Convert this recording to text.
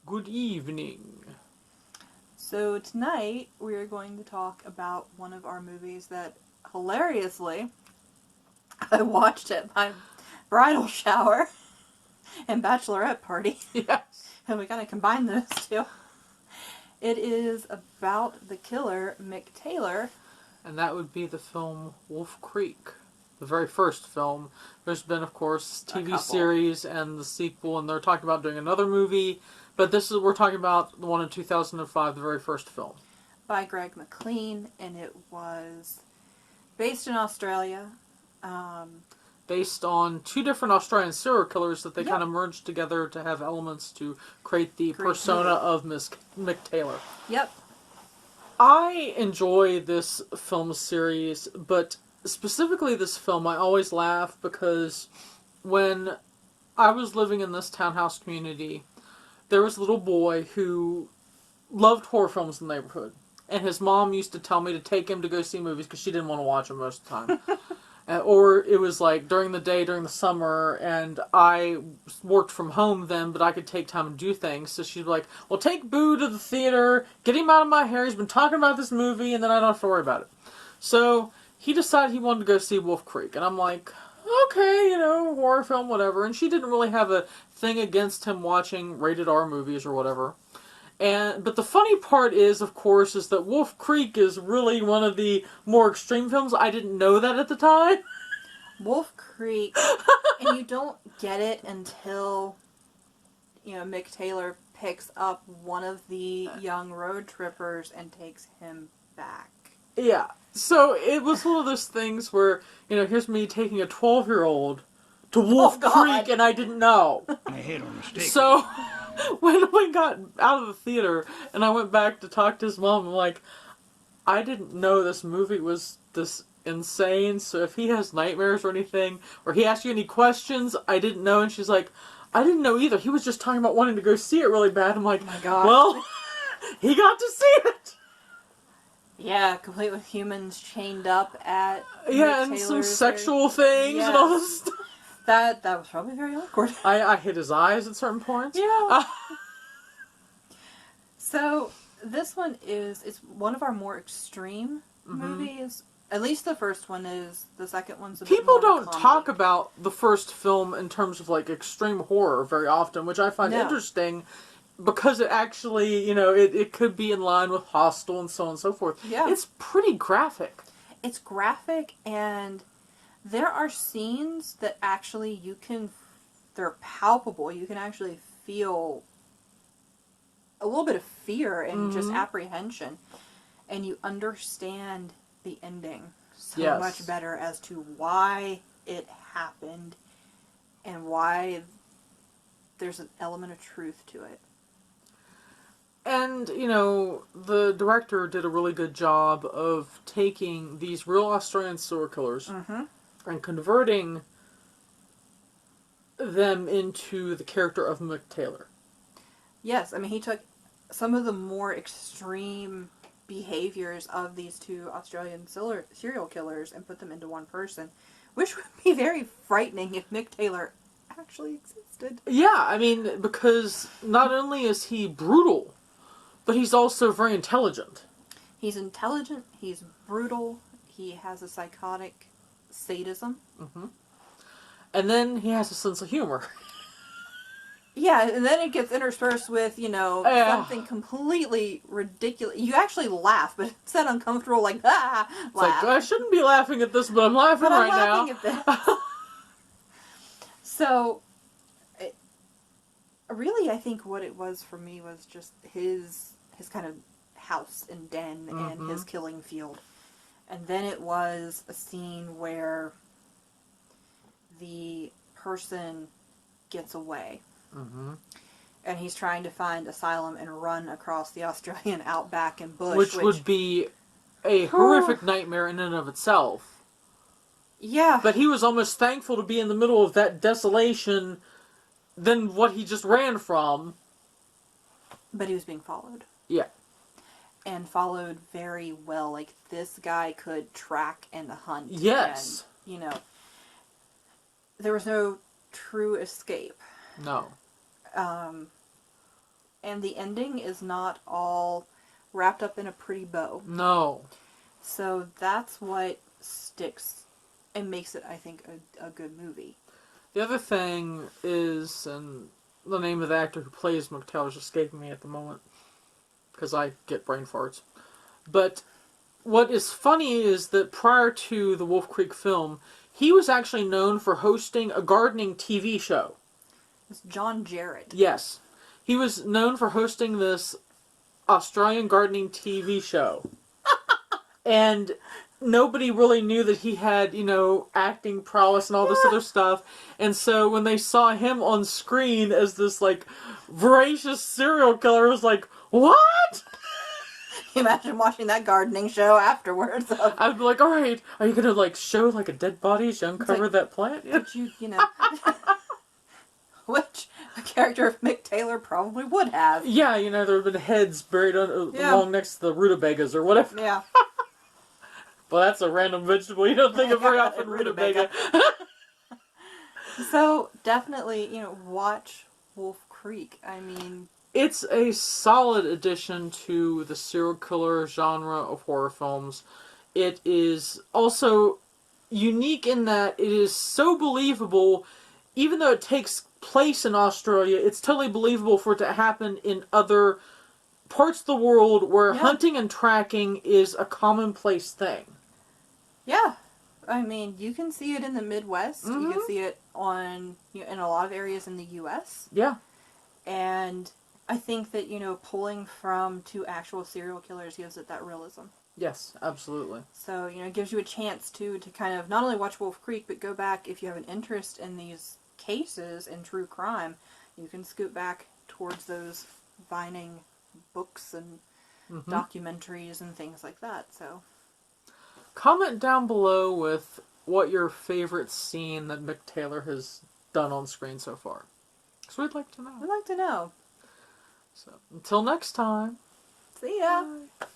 Good evening. So tonight we are going to talk about one of our movies that, hilariously, I watched at my bridal shower and bachelorette party. Yes. And we gotta combine those two. It is about the killer, Mick Taylor. And that would be the film Wolf Creek. The very first film. There's been, of course, TV series and the sequel, and they're talking about doing another movie. But we're talking about the one in 2005, the very first film. By Greg McLean, and it was based in Australia. Based on two different Australian serial killers that they kind of merged together to have elements to create the persona of Mick Taylor. Yep. I enjoy this film series, but specifically this film, I always laugh because when I was living in this townhouse community, there was a little boy who loved horror films in the neighborhood. And his mom used to tell me to take him to go see movies because she didn't want to watch them most of the time. Or it was like during the day, during the summer, and I worked from home then, but I could take time to do things. So she'd be like, well, take Boo to the theater, get him out of my hair, he's been talking about this movie, and then I don't have to worry about it. So he decided he wanted to go see Wolf Creek, and I'm like, okay, horror film, whatever. And she didn't really have a thing against him watching rated R movies or whatever. But the funny part is, of course, is that Wolf Creek is really one of the more extreme films. I didn't know that at the time. Wolf Creek, and you don't get it until, Mick Taylor picks up one of the young road trippers and takes him back. Yeah. So it was one of those things where, here's me taking a 12-year-old to Wolf Creek, and I didn't know. My head on a stick. So when we got out of the theater and I went back to talk to his mom, I'm like, I didn't know this movie was this insane, so if he has nightmares or anything, or he asks you any questions, I didn't know. And she's like, I didn't know either. He was just talking about wanting to go see it really bad. I'm like, oh my God. Well, he got to see it. Yeah, complete with humans chained up at Mick and Taylor's some sexual things and all this stuff. That was probably very awkward. I hit his eyes at certain points. Yeah. So, this one it's one of our more extreme movies. At least the first one is. The second one's a bit People more don't comedy. talk about the first film in terms of, extreme horror very often, which I find interesting, because it actually, it could be in line with Hostel and so on and so forth. Yeah. It's pretty graphic. It's graphic, and there are scenes that actually they're palpable. You can actually feel a little bit of fear and just apprehension. And you understand the ending so much better as to why it happened and why there's an element of truth to it. And, the director did a really good job of taking these real Australian serial killers and converting them into the character of Mick Taylor. Yes, I mean, he took some of the more extreme behaviors of these two Australian serial killers and put them into one person, which would be very frightening if Mick Taylor actually existed. Yeah, I mean, because not only is he brutal, but he's also very intelligent. He's intelligent, he's brutal, he has a psychotic sadism. And then he has a sense of humor. Yeah, and then it gets interspersed with, something completely ridiculous. You actually laugh, but it's that uncomfortable, laugh. I shouldn't be laughing at this, but I'm laughing right now. At this. So, really, I think what it was for me was just his kind of house and den and his killing field. And then it was a scene where the person gets away. And he's trying to find asylum and run across the Australian outback and bush. Which would be a horrific nightmare in and of itself. Yeah. But he was almost thankful to be in the middle of that desolation than what he just ran from. But he was being followed. Yeah. And followed very well. Like, this guy could track and hunt. Yes. And, there was no true escape. No. and the ending is not all wrapped up in a pretty bow. No. So that's what sticks and makes it, I think, a good movie. The other thing is, and the name of the actor who plays Mick Taylor is escaping me at the moment, because I get brain farts. But what is funny is that prior to the Wolf Creek film, he was actually known for hosting a gardening TV show. It's John Jarrett. Yes. He was known for hosting this Australian gardening TV show. And nobody really knew that he had, acting prowess and all this other stuff. And so when they saw him on screen as this, voracious serial killer, it was like, what? Imagine watching that gardening show afterwards. I'd be like, all right, are you going to, show, a dead body as you uncover that plant? Yeah. Could you, which a character of Mick Taylor probably would have. Yeah, there have been heads buried along next to the rutabagas or whatever. Yeah. Well, that's a random vegetable. You don't think of very often, rutabaga. So, definitely, watch Wolf Creek. I mean... It's a solid addition to the serial killer genre of horror films. It is also unique in that it is so believable, even though it takes place in Australia, it's totally believable for it to happen in other parts of the world where hunting and tracking is a commonplace thing. Yeah. I mean, you can see it in the Midwest. Mm-hmm. You can see it in a lot of areas in the U.S. Yeah. And I think that, pulling from two actual serial killers gives it that realism. Yes, absolutely. So, it gives you a chance to kind of not only watch Wolf Creek, but go back if you have an interest in these cases in true crime. You can scoot back towards those Vining books and documentaries and things like that. So, comment down below with what your favorite scene that Mick Taylor has done on screen so far. Because we'd like to know. We'd like to know. So, until next time. See ya. Bye.